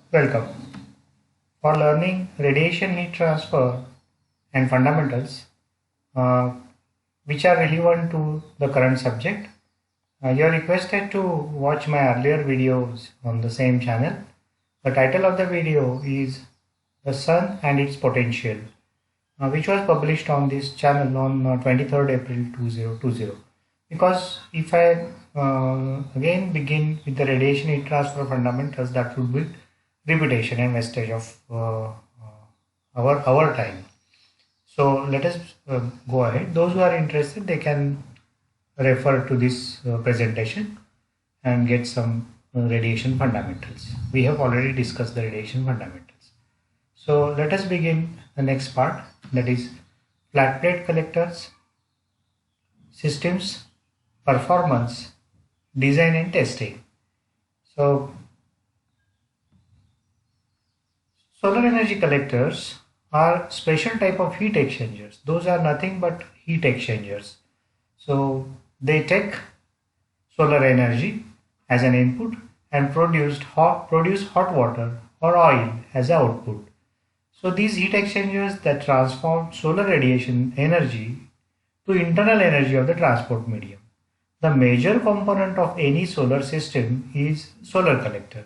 Welcome. For learning radiation heat transfer and fundamentals, uh, which are relevant to the current subject, you are requested to watch my earlier videos on the same channel. The title of the video is The Sun and Its Potential, which was published on this channel on 23rd April 2020. Because if I again begin with the radiation heat transfer fundamentals, that would be repetition and wastage of our time. So let us go ahead. Those who are interested, they can refer to this presentation and get some radiation fundamentals. We have already discussed the radiation fundamentals. So let us begin the next part, that is flat plate collectors, systems, performance, design and testing. So solar energy collectors are special type of heat exchangers. Those are nothing but heat exchangers. So they take solar energy as an input and produce hot water or oil as output. So these heat exchangers that transform solar radiation energy to internal energy of the transport medium. The major component of any solar system is solar collector.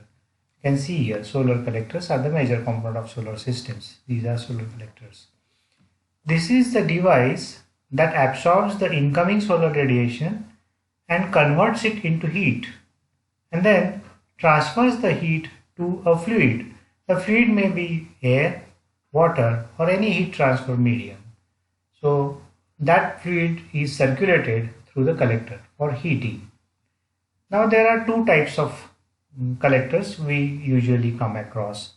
You can see here solar collectors are the major component of solar systems. These are solar collectors. This is the device that absorbs the incoming solar radiation and converts it into heat and then transfers the heat to a fluid. The fluid may be air, water or any heat transfer medium. So that fluid is circulated through the collector for heating. Now there are two types of collectors we usually come across.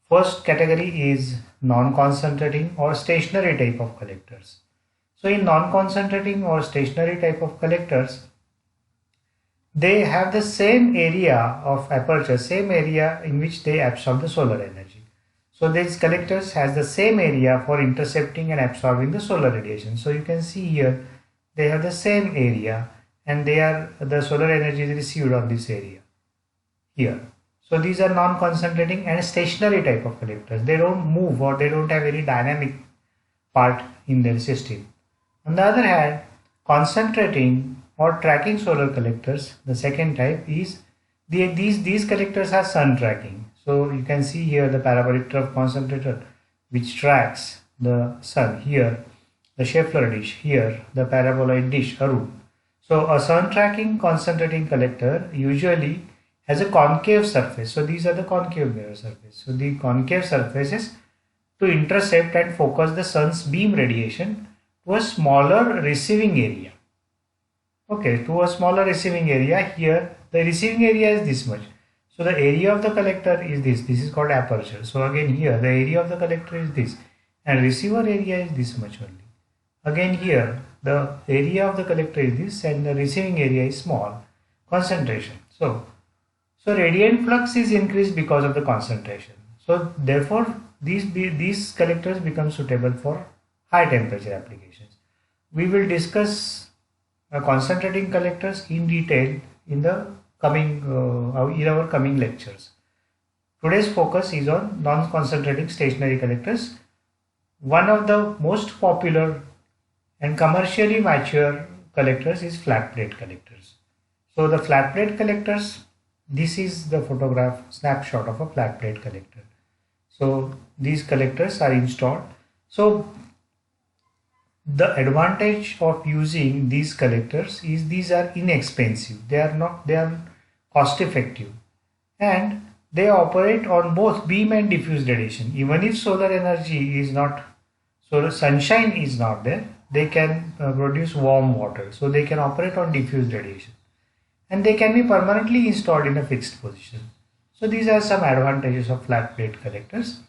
First category is non-concentrating or stationary type of collectors. So in non-concentrating or stationary type of collectors, they have the same area of aperture, same area in which they absorb the solar energy. So these collectors has the same area for intercepting and absorbing the solar radiation. So you can see here they have the same area and the solar energy is received on this area here. So these are non-concentrating and stationary type of collectors. They don't move or they don't have any dynamic part in their system. On the other hand, concentrating or tracking solar collectors, the second type is these collectors are sun tracking. So you can see here the parabolic trough concentrator which tracks the sun, here the Schaeffler dish, here the paraboloid dish Aru. So a sun tracking concentrating collector usually has a concave surface. So these are the concave mirror surface. So the concave surfaces to intercept and focus the sun's beam radiation to a smaller receiving area. Okay, to a smaller receiving area. Here the receiving area is this much. So the area of the collector is this. This is called aperture. So again here the area of the collector is this and receiver area is this much only. Again here the area of the collector is this and the receiving area is small. Concentration. So radiant flux is increased because of the concentration. So therefore these collectors become suitable for high temperature applications. We will discuss concentrating collectors in detail in the coming in our coming lectures. Today's focus is on non-concentrating stationary collectors. One of the most popular and commercially mature collectors is flat plate collectors. So the flat plate collectors, this is the photograph snapshot of a flat plate collector. So these collectors are installed. So the advantage of using these collectors is these are inexpensive. They are cost effective and they operate on both beam and diffuse radiation. Even if solar energy is not, solar sunshine is not there, they can produce warm water. So they can operate on diffuse radiation and they can be permanently installed in a fixed position. So these are some advantages of flat plate collectors.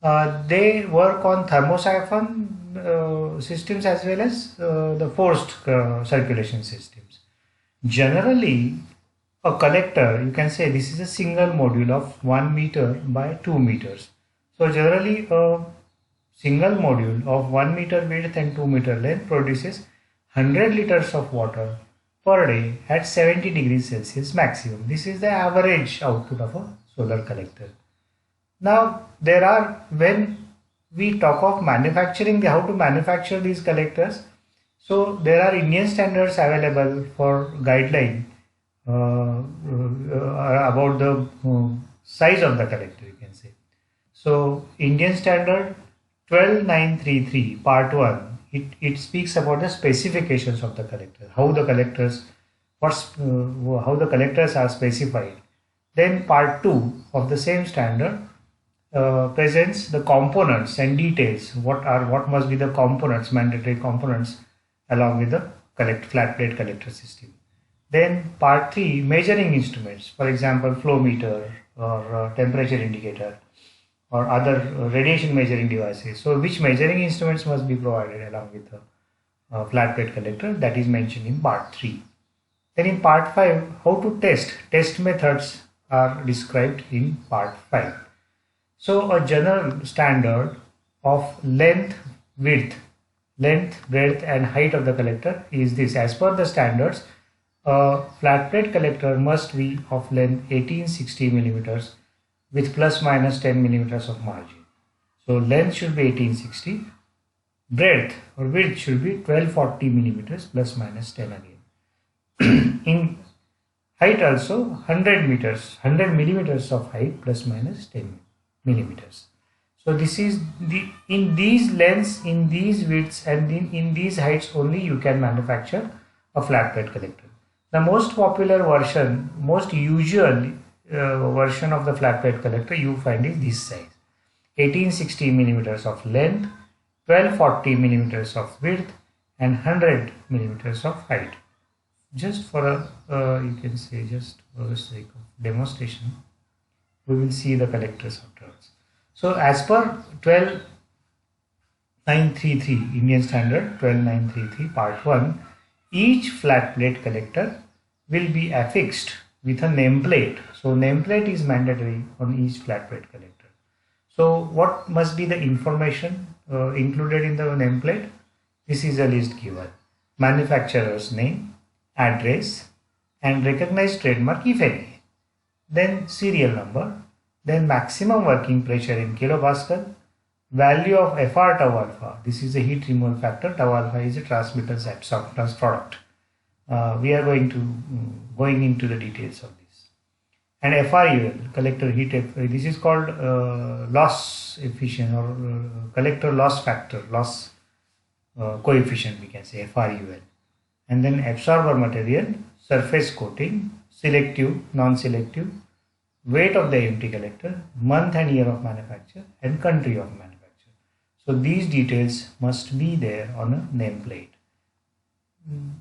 They work on thermosiphon systems as well as the forced circulation systems. Generally, a collector, you can say this is a single module of 1 meter by 2 meters. So generally a single module of 1 meter width and 2 meter length produces 100 liters of water per day at 70 degrees Celsius maximum. This is the average output of a solar collector. Now there are, when we talk of manufacturing, how to manufacture these collectors, so there are Indian standards available for guideline about the size of the collector, you can say. So Indian standard 12933 part 1, it speaks about the specifications of the collector, how the collectors, how the collectors are specified. Then part 2 of the same standard presents the components and details, what must be the components, mandatory components along with the flat plate collector system. Then part 3, measuring instruments, for example flow meter or temperature indicator or other radiation measuring devices. So which measuring instruments must be provided along with the flat plate collector, that is mentioned in part 3. Then in part 5, how to test methods are described in part 5. So a general standard of length, breadth and height of the collector is this. As per the standards, a flat plate collector must be of length 1860 millimeters with plus minus 10 millimeters of margin. So length should be 1860, breadth or width should be 1240 millimeters plus minus 10 again. In height also 100 millimeters of height plus minus 10 millimeters. So this is in these lengths, in these widths and in these heights only you can manufacture a flat plate collector. The most popular version, most usual version of the flat plate collector you find is this size: 1860 millimeters of length, 1240 millimeters of width and 100 millimeters of height. Just for a you can say, just for the sake of demonstration, we will see the collectors afterwards. So as per 12933 Indian standard 12933 part 1, each flat plate collector will be affixed with a nameplate. So nameplate is mandatory on each flat plate collector. So what must be the information included in the nameplate? This is a list given: manufacturer's name, address and recognized trademark if any, then serial number, then maximum working pressure in kilopascal, value of FR tau alpha. This is the heat removal factor. Tau alpha is a transmitter's absorptance product. We are going into the details of this. And FRUL, collector heat, this is called loss efficient or collector loss factor, loss coefficient, we can say FRUL. And then absorber material, surface coating, selective, non-selective, weight of the empty collector, month and year of manufacture and country of manufacture. So these details must be there on a nameplate.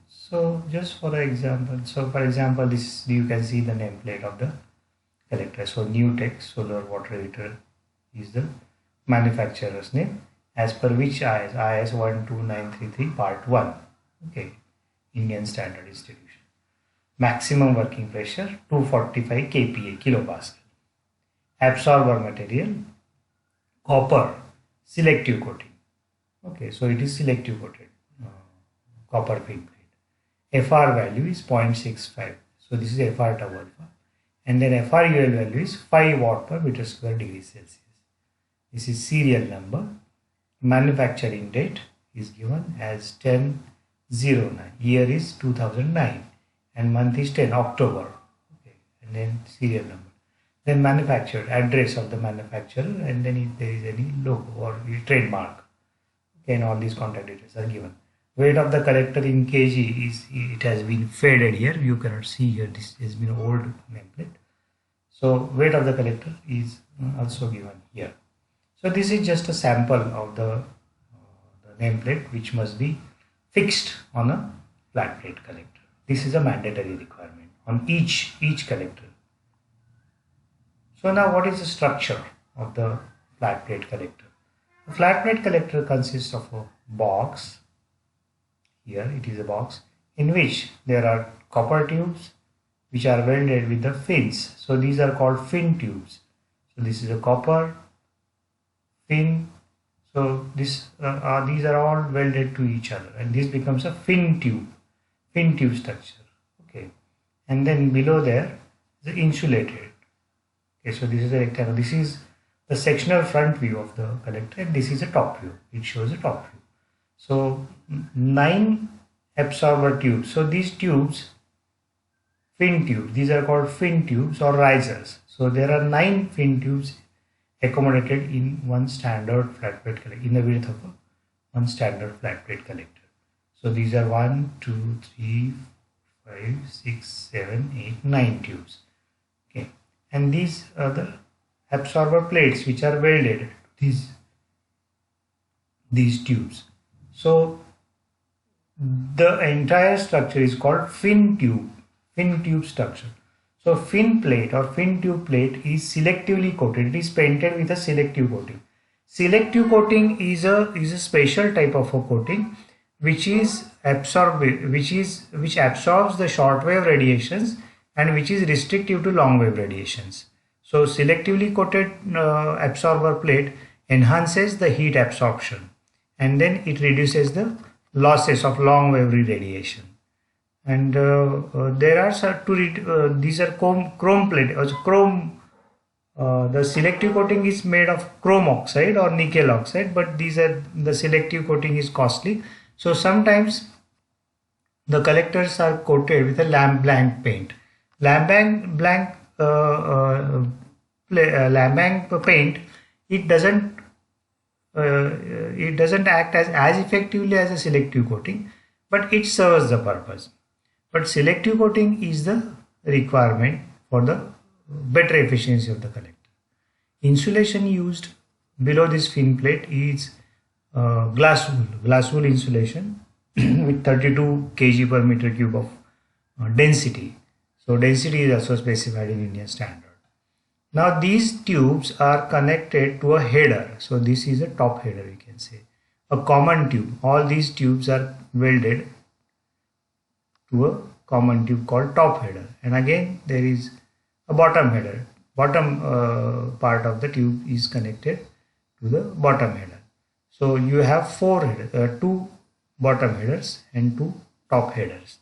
So just for example, for example, this you can see the nameplate of the collector. So Newtech solar water heater is the manufacturer's name, as per which IS 12933 part 1. Okay, Indian Standard Institution. Maximum working pressure 245 kPa, kilopascal. Absorber material, copper, selective coating. Okay, so it is selective coated copper film plate. FR value is 0.65. So this is FR tau alpha. And then FRUL value is 5 watt per meter square degree Celsius. This is serial number. Manufacturing date is given as 10/09. Year is 2009. And month is 10 October. Okay. And then serial number. Then manufacturer, address of the manufacturer, and then if there is any logo or trademark. Okay, and all these contact details are given. Weight of the collector in kg is, it has been faded here. You cannot see here. This has been old nameplate. So weight of the collector is also given here. So this is just a sample of the nameplate which must be fixed on a flat plate collector. This is a mandatory requirement on each collector. So now what is the structure of the flat plate collector? The flat plate collector consists of a box. Here it is a box in which there are copper tubes which are welded with the fins. So these are called fin tubes. So this is a copper fin. So these are all welded to each other, and this becomes a fin tube structure. Okay, and then below there the insulated. Okay, so this is a rectangle. This is the sectional front view of the collector, and this is a top view. It shows a top view. So 9 absorber tubes. So these tubes, fin tubes, these are called fin tubes or risers. So there are 9 fin tubes accommodated in one standard flat plate collector, in the width of one standard flat plate collector. So these are 1, 2, 3, 5, 6, 7, 8, 9 tubes. Okay, and these are the absorber plates which are welded to these tubes. So the entire structure is called fin tube structure. So fin plate or fin tube plate is selectively coated. It is painted with a selective coating. Selective coating is a special type of a coating which absorbs the short wave radiations and which is restrictive to long wave radiations. So selectively coated absorber plate enhances the heat absorption, and then it reduces the losses of long wave radiation. And there are these are chrome plate. The selective coating is made of chrome oxide or nickel oxide, but the selective coating is costly. So sometimes the collectors are coated with a lamp blanc paint. Lamp blanc paint, it doesn't act as effectively as a selective coating, but it serves the purpose. But selective coating is the requirement for the better efficiency of the collector. Insulation used below this fin plate is glass wool insulation with 32 kg per meter cube of density. So density is also specified in Indian standard. Now these tubes are connected to a header. So this is a top header, we can say, a common tube. All these tubes are welded to a common tube called top header, and again there is a bottom header. Bottom part of the tube is connected to the bottom header. So you have 2 bottom headers and 2 top headers.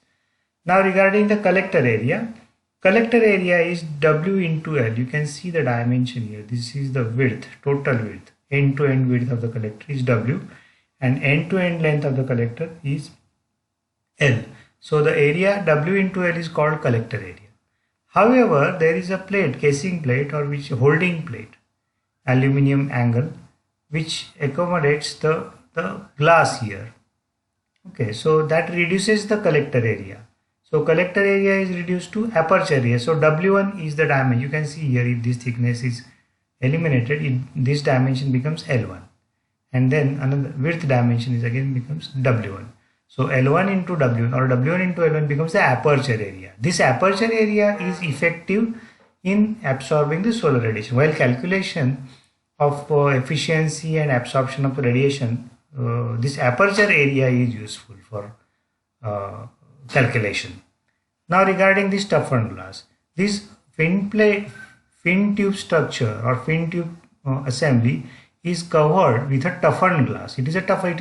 Now regarding the collector area is W into L. You can see the dimension here. This is the width, total width, end-to-end width of the collector is W, and end-to-end length of the collector is L. So the area W into L is called collector area. However, there is a plate, casing plate or which holding plate, aluminum angle, which accommodates the glass here. Okay, so that reduces the collector area. So collector area is reduced to aperture area. So W1 is the dimension. You can see here, if this thickness is eliminated, this dimension becomes L1, and then another width dimension is again becomes W1. So L1 into W1 or W1 into L1 becomes the aperture area. This aperture area is effective in absorbing the solar radiation. While calculation of efficiency and absorption of radiation, this aperture area is useful for calculation. Now regarding this toughened glass, this fin tube structure or fin tube assembly is covered with a toughened glass. It is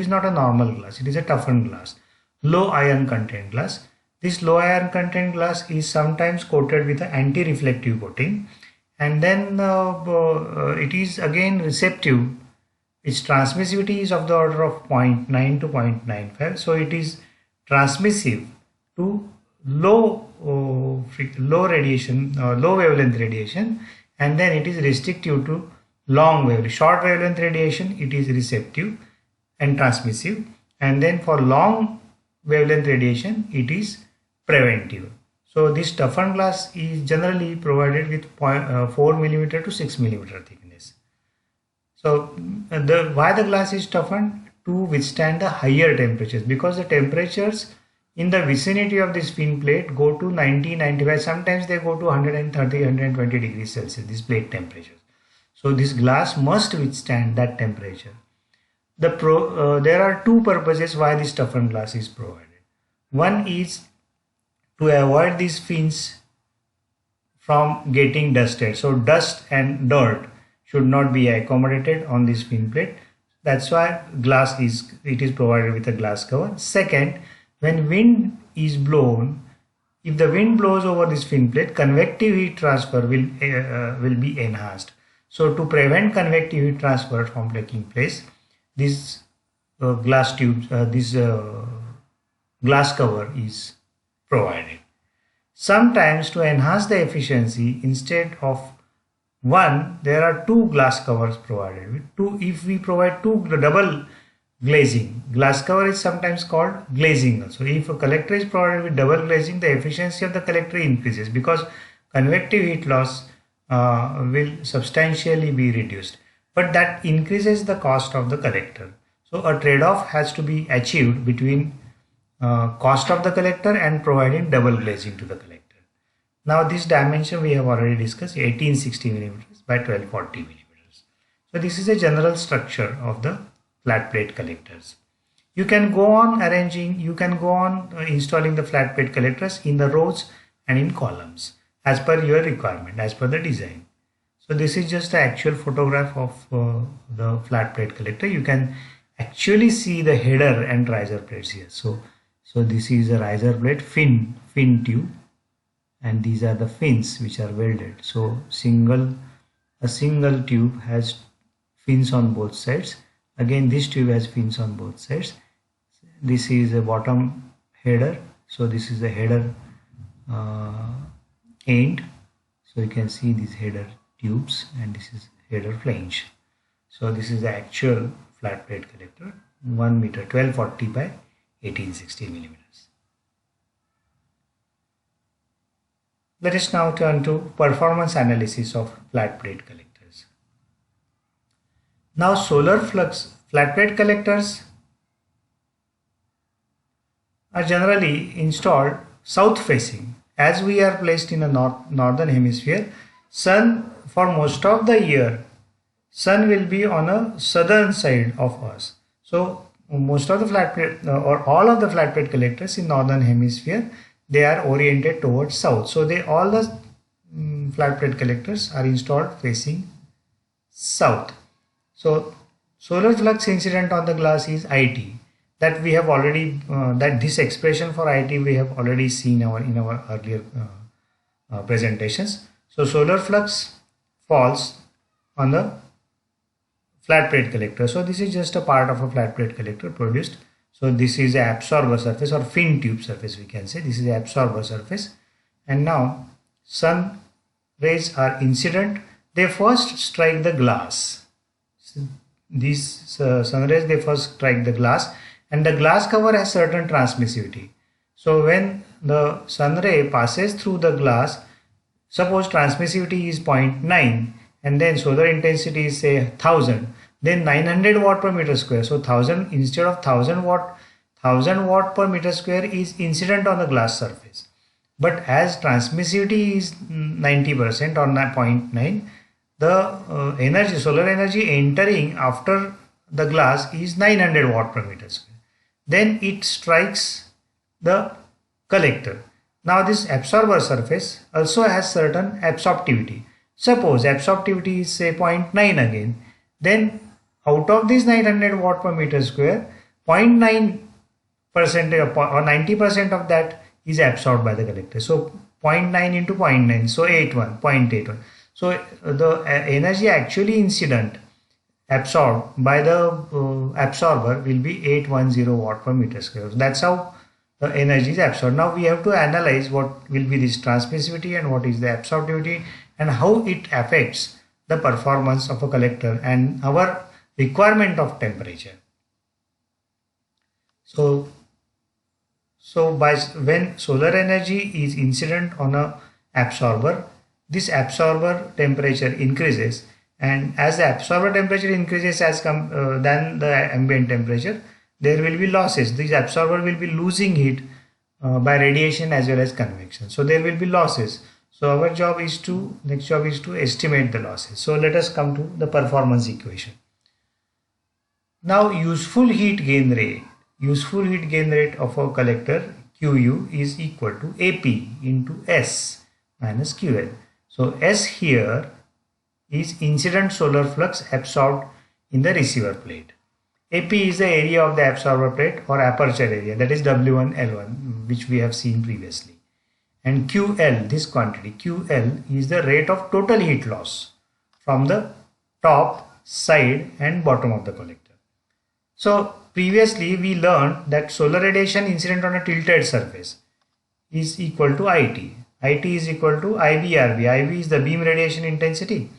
not a normal glass, it is a toughened glass, low iron content glass. This low iron content glass is sometimes coated with an anti-reflective coating, and then it is again receptive. Its transmissivity is of the order of 0.9 to 0.95. So it is transmissive to low wavelength radiation, and then it is restrictive to long wave. Short wavelength radiation, it is receptive and transmissive, and then for long wavelength radiation, it is preventive. So this toughened glass is generally provided with 4 mm to 6 mm thickness. So why the glass is toughened? To withstand the higher temperatures, because the temperatures in the vicinity of this fin plate go to 90, 95, sometimes they go to 130, 120 degrees Celsius, these plate temperatures. So this glass must withstand that temperature. There are 2 purposes why this toughened glass is provided. One is to avoid these fins from getting dusted. So dust and dirt should not be accommodated on this fin plate. That's why it is provided with a glass cover. Second, when wind is blown, If the wind blows over this fin plate, convective heat transfer will be enhanced. So to prevent convective heat transfer from taking place, this glass tube, this glass cover is provided. Sometimes to enhance the efficiency, instead of one, there are two glass covers provided. If we provide two double glazing, glass cover is sometimes called glazing also. If a collector is provided with double glazing, the efficiency of the collector increases because convective heat loss will substantially be reduced, but that increases the cost of the collector. So a trade-off has to be achieved between cost of the collector and providing double glazing to the collector. Now this dimension we have already discussed, 1860 millimeters by 1240 millimeters. So this is a general structure of the flat plate collectors. You can go on arranging, you can go on installing the flat plate collectors in the rows and in columns as per your requirement, as per the design. So this is just the actual photograph of the flat plate collector. You can actually see the header and riser plates here. So this is a riser plate fin tube, and these are the fins which are welded. So a single tube has fins on both sides. Again, this tube has fins on both sides. This is a bottom header. So this is the header end. So you can see these header tubes, and this is header flange. So this is the actual flat plate collector, 1 meter, 1240 by 1860 millimeters. Let us now turn to performance analysis of flat plate collectors. Now solar flux flat plate collectors are generally installed south facing. As we are placed in a northern hemisphere, sun for most of the year, sun will be on a southern side of us. So most of the flat plate or all of the flat plate collectors in northern hemisphere, they are oriented towards south. So all the flat plate collectors are installed facing south. So solar flux incident on the glass is IT. That we have already that this expression for IT we have already seen in our earlier presentations. So solar flux falls on the flat plate collector. So this is just a part of a flat plate collector produced. So this is the absorber surface or fin tube surface, we can say. This is the absorber surface, and now sun rays are incident. They first strike the glass. So these sun rays, they first strike the glass, and the glass cover has certain transmissivity. So when the sun ray passes through the glass, suppose transmissivity is 0.9 and then solar intensity is say 1000, then 900 watt per meter square. So 1000 instead of 1000 watt per meter square is incident on the glass surface. But as transmissivity is 90% or 0.9, the energy, solar energy entering after the glass is 900 watt per meter square. Then it strikes the collector. Now this absorber surface also has certain absorptivity. Suppose absorptivity is say 0.9 again, then out of this 900 watt per meter square, 0.9% or 90% of that is absorbed by the collector. So 0.9 into 0.9, so 0.81. So the energy actually incident absorbed by the absorber will be 810 watt per meter square. That's how the energy is absorbed. Now we have to analyze what will be this transmissivity and what is the absorptivity and how it affects the performance of a collector and our requirement of temperature. So when solar energy is incident on a absorber, this absorber temperature increases, and as the absorber temperature increases than the ambient temperature, there will be losses. This absorber will be losing heat by radiation as well as convection. So there will be losses. So our job is to estimate the losses. So let us come to the performance equation. Now useful heat gain rate of a collector QU is equal to AP into S minus QL. So S here is incident solar flux absorbed in the receiver plate. AP is the area of the absorber plate or aperture area, that is W1 L1, which we have seen previously. and QL, this quantity QL is the rate of total heat loss from the top, side and bottom of the collector. So previously we learned that solar radiation incident on a tilted surface is equal to IT. IT is equal to IB/RB. IB is the beam radiation intensity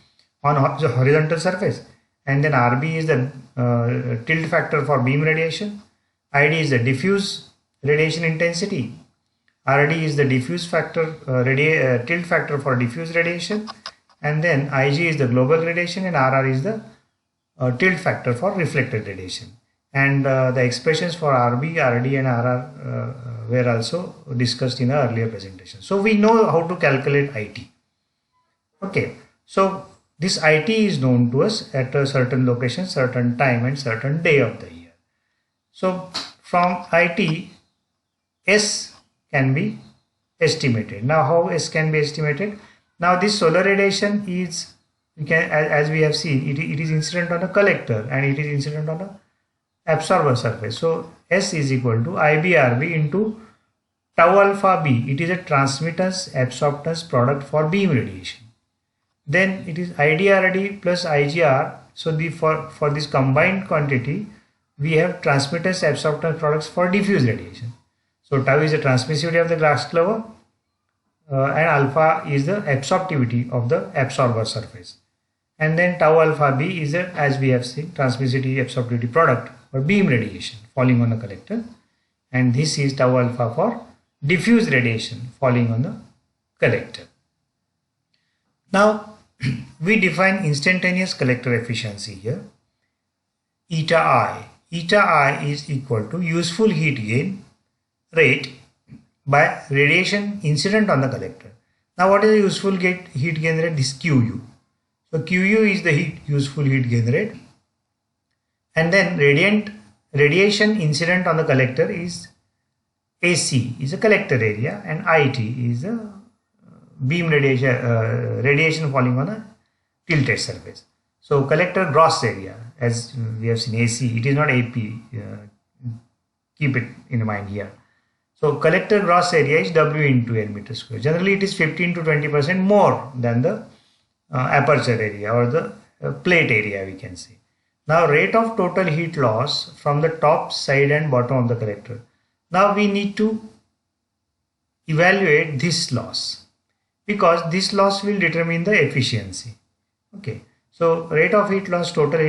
on the horizontal surface, and then RB is the tilt factor for beam radiation. ID is the diffuse radiation intensity. RD is the diffuse factor, tilt factor for diffuse radiation, and then IG is the global radiation, and RR is the tilt factor for reflected radiation. And the expressions for RB, RD and RR were also discussed in the earlier presentation. So we know how to calculate IT. Okay, so this IT is known to us at a certain location, certain time and certain day of the year. So from IT, S can be estimated. Now how S can be estimated? Now this solar radiation is, as we have seen, it is incident on a collector and it is incident on a absorber surface. So S is equal to IB/RB into tau alpha B. It is a transmittance absorptance product for beam radiation. Then it is ID/RD plus IGR. So for this combined quantity, we have transmittance absorptance products for diffuse radiation. So tau is the transmissivity of the glass clover and alpha is the absorptivity of the absorber surface. And then tau alpha B is a, as we have seen, transmissivity absorptivity product for beam radiation falling on the collector, and this is tau alpha for diffuse radiation falling on the collector. Now we define instantaneous collector efficiency here. Eta I. Eta I is equal to useful heat gain rate by radiation incident on the collector. Now what is the useful heat gain rate? This QU. So QU is the useful heat gain rate, and then radiation incident on the collector is AC, is a collector area, and IT is a beam radiation falling on a tilted surface. So collector gross area, as we have seen, AC, it is not AP, keep it in mind here. So collector gross area is W into L meter square. Generally it is 15 to 20% more than the aperture area or the plate area, we can say. Now rate of total heat loss from the top, side and bottom of the collector. Now we need to evaluate this loss, because this loss will determine the efficiency. Okay, so rate of heat loss, total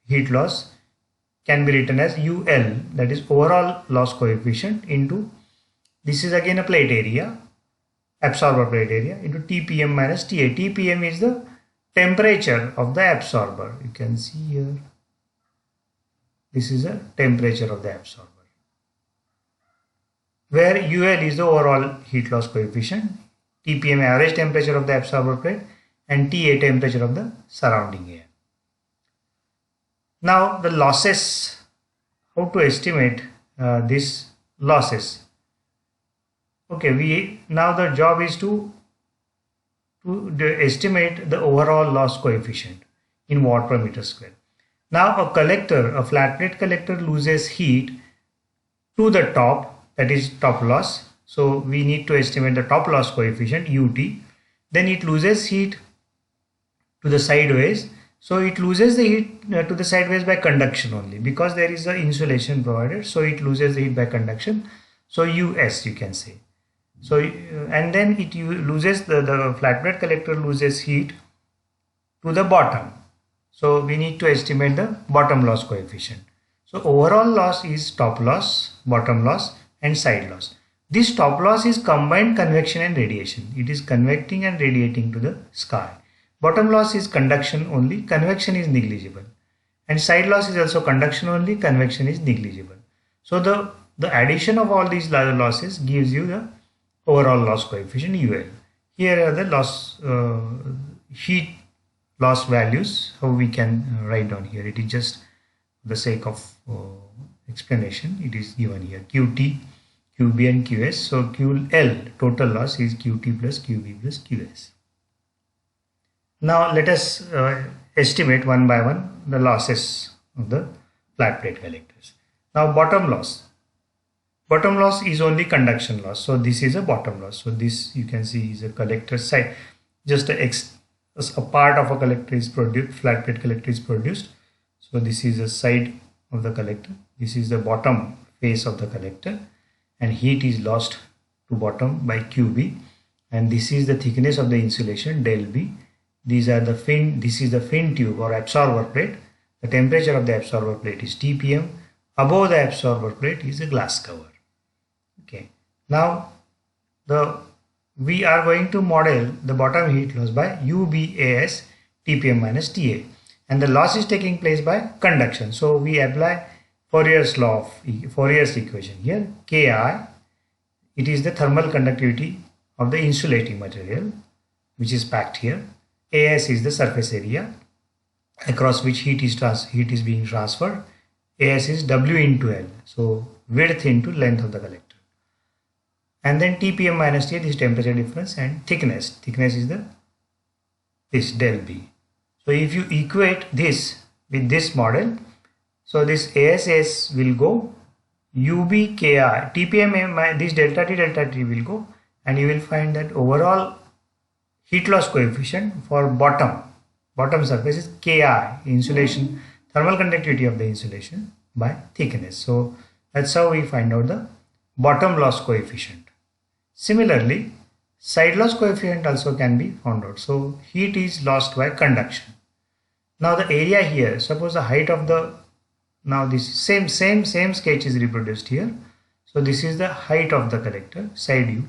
heat loss can be written as UL, that is overall loss coefficient, into, this is again a plate area, absorber plate area, into TPM minus TA. TPM is the temperature of the absorber. You can see here, this is a temperature of the absorber, where UL is the overall heat loss coefficient, TPM average temperature of the absorber plate, and TA temperature of the surrounding air. Now the losses, how to estimate these losses? Okay, now the job is to estimate the overall loss coefficient in watt per meter square. Now a collector, a flat plate collector, loses heat to the top, that is top loss. So we need to estimate the top loss coefficient UT. Then it loses heat to the sideways. So it loses the heat to the sideways by conduction only, because there is an insulation provided. So it loses the heat by conduction. So US you can say. So and then it loses the flat plate collector loses heat to the bottom. So we need to estimate the bottom loss coefficient. So overall loss is top loss, bottom loss and side loss. This top loss is combined convection and radiation. It is convecting and radiating to the sky. Bottom loss is conduction only, convection is negligible. And side loss is also conduction only, convection is negligible. So the addition of all these losses gives you the overall loss coefficient UL. Here are the loss heat loss values, how we can write down here. It is just for the sake of explanation, it is given here QT, QB and QS. So QL total loss is QT plus QB plus QS. Now let us estimate one by one the losses of the flat plate collectors. Now bottom loss. Bottom loss is only conduction loss. So this is a bottom loss. So this you can see is a collector side. Just a part of a collector is produced, flat plate collector is produced. So this is the side of the collector. This is the bottom face of the collector, and heat is lost to bottom by QB. And this is the thickness of the insulation del B. These are the fin. This is the fin tube or absorber plate. The temperature of the absorber plate is TPM. Above the absorber plate is a glass cover. Okay. Now we are going to model the bottom heat loss by UBAS TPM minus TA, and the loss is taking place by conduction. So we apply Fourier's law of Fourier's equation here. Ki, it is the thermal conductivity of the insulating material which is packed here. AS is the surface area across which heat is being transferred. AS is W into L, so width into length of the collector. And then TPM minus T, this temperature difference, and thickness is this del B. So if you equate this with this model, so this ASS will go, UBKI, TPM, this delta T will go, and you will find that overall heat loss coefficient for bottom surface is Ki, insulation, thermal conductivity of the insulation by thickness. So that's how we find out the bottom loss coefficient. Similarly, side loss coefficient also can be found out. So heat is lost by conduction. Now the area here, suppose the height of the, now this same sketch is reproduced here. So this is the height of the collector, side U.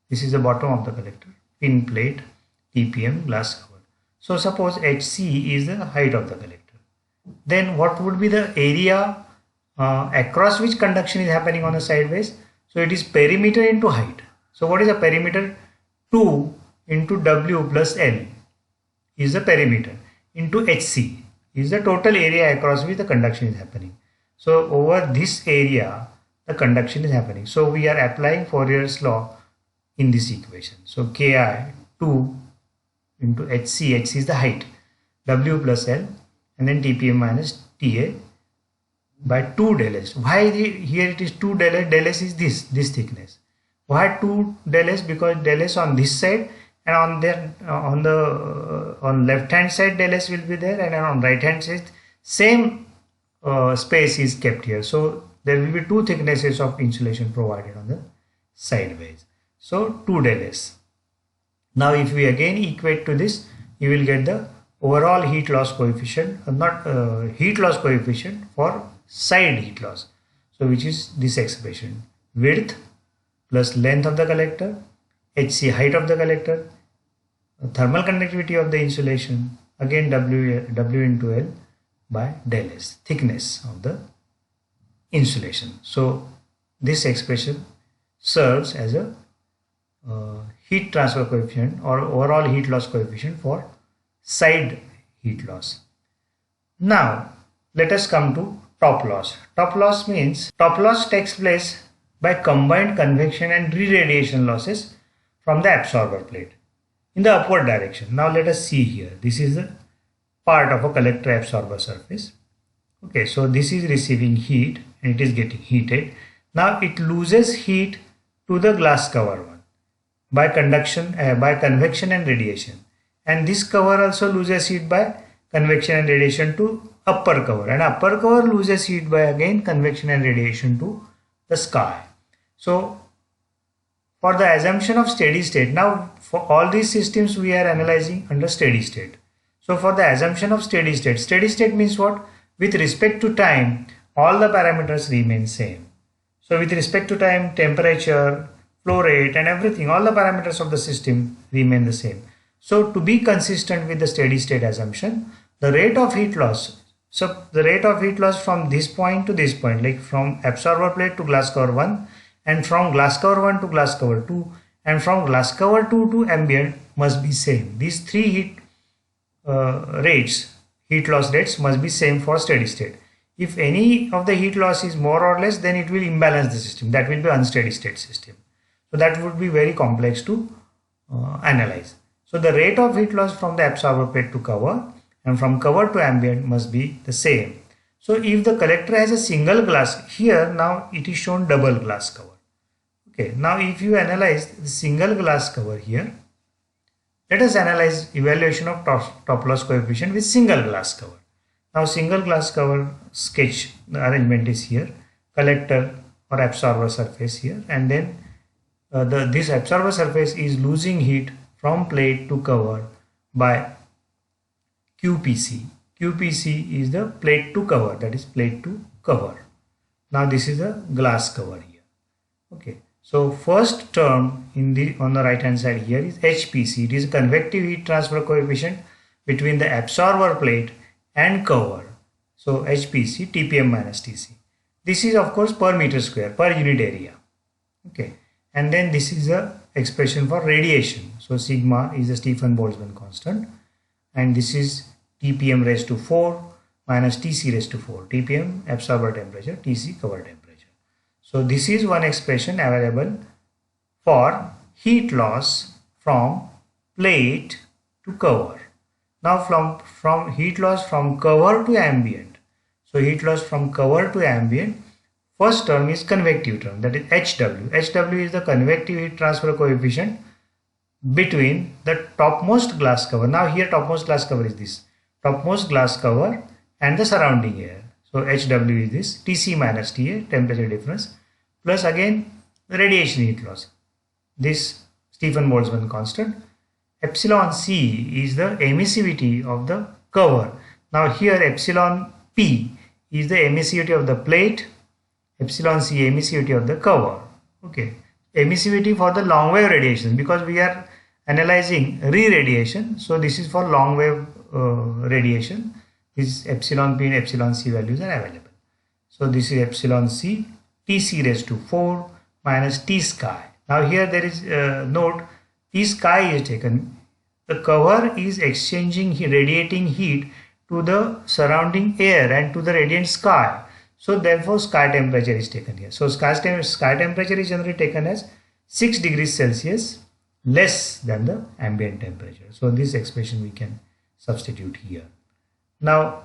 This is the bottom of the collector, pin plate, TPM, glass cover. So suppose HC is the height of the collector. Then what would be the area across which conduction is happening on the sideways? So it is perimeter into height. So what is a perimeter? 2 into W plus L is the perimeter into HC is the total area across which the conduction is happening. So over this area the conduction is happening. So we are applying Fourier's law in this equation. So Ki 2 into HC is the height, W plus L, and then TPM minus TA by 2 del S. Why here it is 2 del S? Del S is this thickness. Why 2 del S? Because del S on this side, and on left hand side del S will be there, and on right hand side same space is kept here. So there will be 2 thicknesses of insulation provided on the sideways. So 2 del S. Now if we again equate to this, you will get the overall heat loss coefficient, heat loss coefficient for side heat loss. So which is this expression, width plus length of the collector, HC height of the collector, thermal conductivity of the insulation, again W into L by del S, thickness of the insulation. So this expression serves as a heat transfer coefficient or overall heat loss coefficient for side heat loss. Now let us come to top loss. Top loss means top loss takes place by combined convection and re-radiation losses from the absorber plate in the upward direction. Now let us see here. This is the part of a collector absorber surface. Okay, so this is receiving heat and it is getting heated. Now it loses heat to the glass cover one by convection and radiation, and this cover also loses heat by convection and radiation to upper cover, and upper cover loses heat by again convection and radiation to the sky. So for the assumption of steady state, now for all these systems we are analyzing under steady state. So for the assumption of steady state means what? With respect to time, all the parameters remain same. So with respect to time, temperature, flow rate and everything, all the parameters of the system remain the same. So to be consistent with the steady state assumption, the rate of heat loss, so the rate of heat loss from this point to this point, like from absorber plate to glass cover 1, and from glass cover 1 to glass cover 2, and from glass cover 2 to ambient must be same. These three heat loss rates must be same for steady state. If any of the heat loss is more or less, then it will imbalance the system. That will be unsteady state system. So that would be very complex to analyze. So the rate of heat loss from the absorber plate to cover and from cover to ambient must be the same. So if the collector has a single glass, here now it is shown double glass cover. Okay, now if you analyze the single glass cover here, let us analyze evaluation of top loss coefficient with single glass cover. Now single glass cover sketch, the arrangement is here, collector or absorber surface here, and then this absorber surface is losing heat from plate to cover by QPC. QPC is the plate to cover, that is plate to cover. Now this is the glass cover here. Okay, so first term in the on the right hand side here is HPC. It is convective heat transfer coefficient between the absorber plate and cover. So HPC TPM minus TC. This is of course per meter square, per unit area. Okay, and then this is the expression for radiation. So sigma is the Stefan-Boltzmann constant, and this is TPM raised to 4 minus TC raised to 4. TPM absorber temperature, TC cover temperature. So this is one expression available for heat loss from plate to cover. Now from heat loss from cover to ambient. So heat loss from cover to ambient, first term is convective term, that is HW. HW is the convective heat transfer coefficient between the topmost glass cover. Now here topmost glass cover is this, topmost glass cover and the surrounding air. So HW is this, TC minus TA, temperature difference, plus again radiation heat loss, this Stefan-Boltzmann constant. Epsilon C is the emissivity of the cover. Now here epsilon P is the emissivity of the plate, epsilon C emissivity of the cover. Okay, emissivity for the long wave radiation, because we are analyzing re-radiation, so this is for long wave radiation. This epsilon P and epsilon C values are available. So this is epsilon C, TC raised to 4 minus T sky. Now here there is note, T sky is taken. The cover is exchanging radiating heat to the surrounding air and to the radiant sky. So therefore sky temperature is taken here. So sky temperature is generally taken as 6 degrees Celsius less than the ambient temperature. So this expression we can substitute here. Now,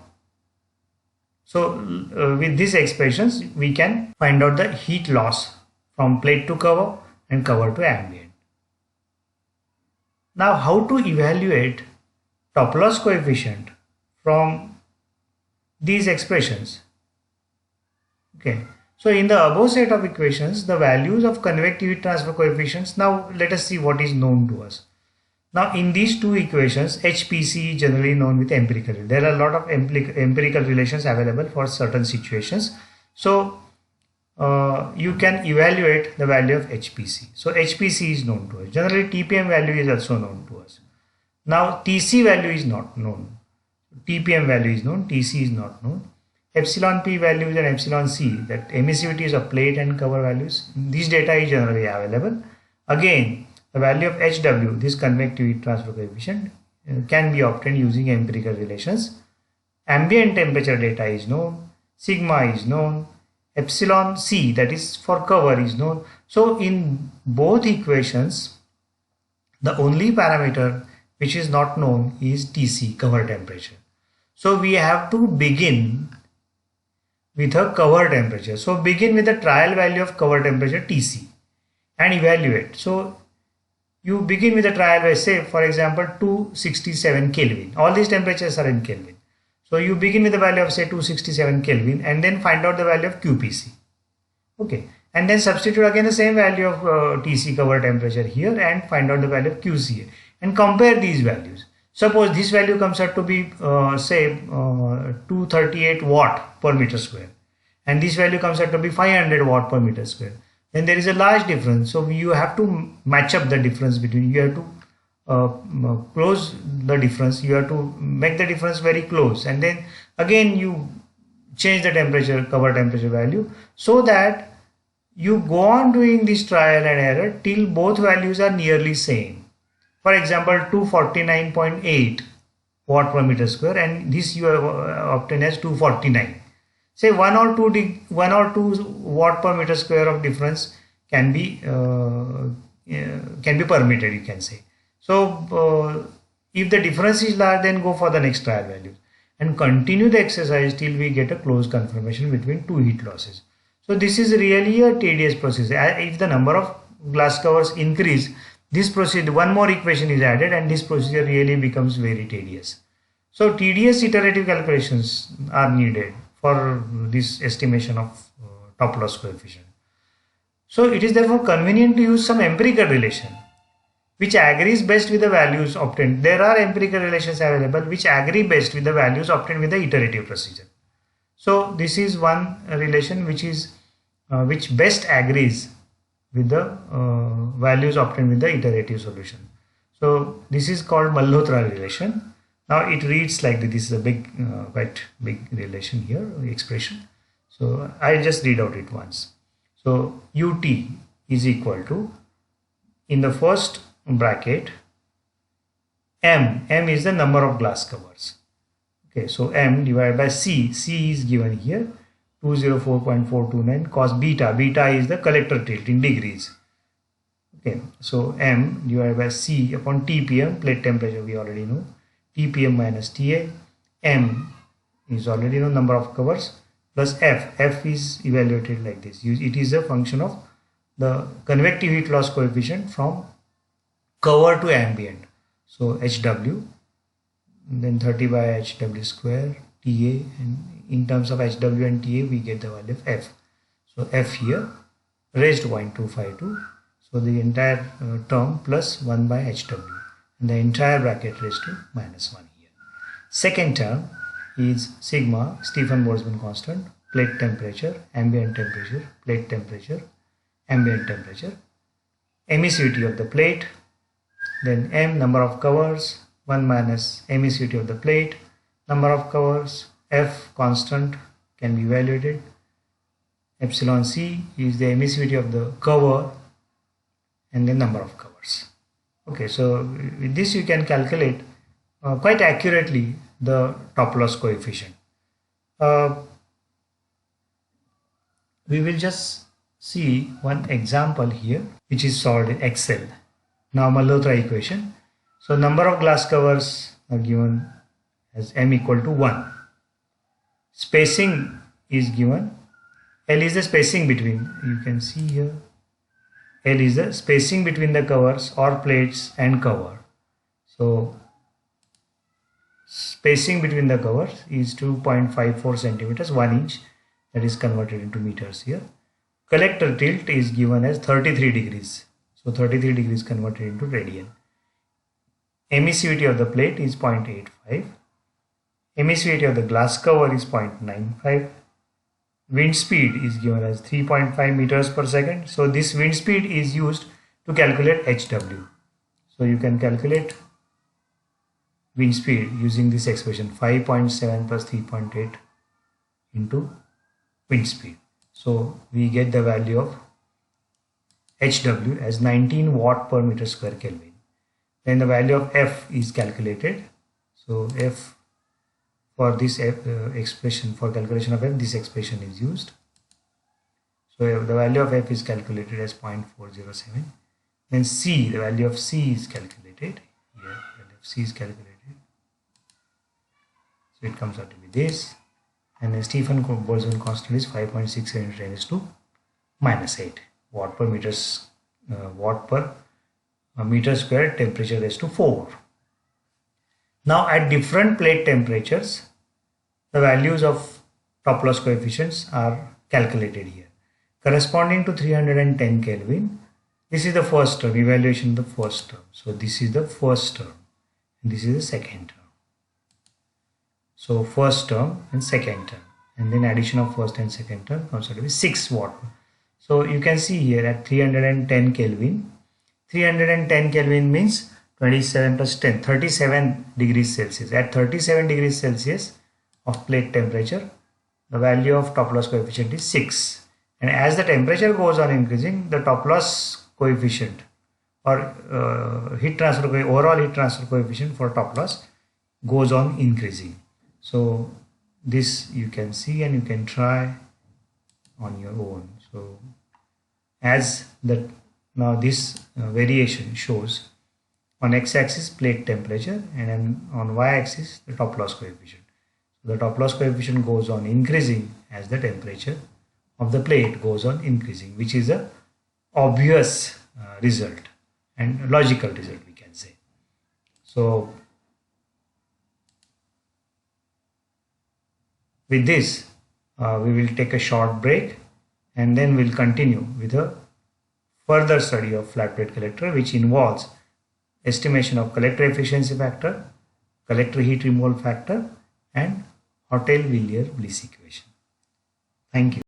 so with these expressions we can find out the heat loss from plate to cover and cover to ambient. Now how to evaluate top loss coefficient from these expressions? Okay, so in the above set of equations, the values of convective heat transfer coefficients, now let us see what is known to us. Now in these two equations, HPC is generally known with empirical. There are a lot of empirical relations available for certain situations. So you can evaluate the value of HPC. So HPC is known to us. Generally TPM value is also known to us. Now TC value is not known. TPM value is known, TC is not known. Epsilon P values and epsilon C, that emissivities of plate and cover values, these data is generally available. Again, the value of HW, this convective heat transfer coefficient, can be obtained using empirical relations. Ambient temperature data is known, sigma is known, epsilon C, that is for cover, is known. So in both equations, the only parameter which is not known is TC, cover temperature. So we have to begin with a cover temperature. So begin with the trial value of cover temperature TC and evaluate. So you begin with a trial value, say for example 267 Kelvin. All these temperatures are in Kelvin. So you begin with the value of say 267 Kelvin and then find out the value of QPC. Okay, and then substitute again the same value of TC cover temperature here and find out the value of QCA and compare these values. Suppose this value comes out to be say 238 watt per meter square and this value comes out to be 500 watt per meter square. Then there is a large difference. So you have to match up the difference between, you have to close the difference, you have to make the difference very close, and then again you change the temperature, cover temperature value, so that you go on doing this trial and error till both values are nearly same. For example 249.8 watt per meter square and this you have obtained as 249. Say 1 or 2 watt per meter square of difference can be permitted, you can say. So if the difference is large, then go for the next trial value. and continue the exercise till we get a close conformation between two heat losses. So this is really a tedious process. If the number of glass covers increase, this procedure, one more equation is added, and this procedure really becomes very tedious. So tedious iterative calculations are needed for this estimation of top loss coefficient. So it is therefore convenient to use some empirical relation which agrees best with the values obtained. There are empirical relations available which agree best with the values obtained with the iterative procedure. So this is one relation which best agrees with the values obtained with the iterative solution. So this is called Malhotra relation. Now it reads like this is a big, quite big relation here, expression. So I'll just read out it once. So ut is equal to, in the first bracket, m is the number of glass covers. Okay, so m divided by c is given here, 204.429 cos beta is the collector tilt in degrees. Okay, so m divided by c upon TPM, plate temperature we already know, TPM minus TA, m is already know, number of covers, plus f is evaluated like this. It is a function of the convective heat loss coefficient from cover to ambient. So HW, then 30 by HW square TA, and in terms of HW and TA we get the value of f. So f here raised to 0.252, so the entire term plus 1 by HW, and the entire bracket raised to minus 1 here. Second term is sigma Stefan-Boltzmann constant, plate temperature, ambient temperature, plate temperature, ambient temperature, emissivity of the plate, then m number of covers, 1 minus emissivity of the plate, number of covers, f constant can be evaluated, epsilon c is the emissivity of the cover, and the number of covers. Okay, so with this you can calculate quite accurately the top loss coefficient. We will just see one example here which is solved in Excel. Now Malhotra equation. So number of glass covers are given as m equal to 1. Spacing is given. L is the spacing between, you can see here, L is the spacing between the covers or plates and cover. So spacing between the covers is 2.54 centimeters, 1 inch, that is converted into meters here. Collector tilt is given as 33 degrees. So 33 degrees converted into radian. Emissivity of the plate is 0.85. Emissivity of the glass cover is 0.95. Wind speed is given as 3.5 meters per second. So this wind speed is used to calculate HW. So you can calculate wind speed using this expression, 5.7 plus 3.8 into wind speed. So we get the value of HW as 19 watt per meter square Kelvin. Then the value of F is calculated. So F, for this expression, for calculation of F, this expression is used. So the value of F is calculated as 0.407. Then C, the value of C is calculated. Here, the value of C is calculated. So it comes out to be this. And the Stefan-Boltzmann constant is 5.67 raised to minus 8 watt per meter square, temperature raised to 4. Now at different plate temperatures, the values of top loss coefficients are calculated here. Corresponding to 310 Kelvin, this is the first term, evaluation of the first term. So this is the first term and this is the second term. So first term and second term, and then addition of first and second term comes out to be 6 watt. So you can see here at 310 Kelvin, 310 Kelvin means 27 plus 10, 37 degrees Celsius. At 37 degrees Celsius of plate temperature, the value of top loss coefficient is 6. And as the temperature goes on increasing, the top loss coefficient or overall heat transfer coefficient for top loss goes on increasing. So this you can see and you can try on your own. So as that, now this variation shows on x-axis plate temperature and on y-axis the top loss coefficient. So the top loss coefficient goes on increasing as the temperature of the plate goes on increasing, which is a obvious result and logical result, we can say. So with this, we will take a short break and then we'll continue with a further study of flat plate collector, which involves estimation of collector efficiency factor, collector heat removal factor, and Hotel-Villiers-Bliss equation. Thank you.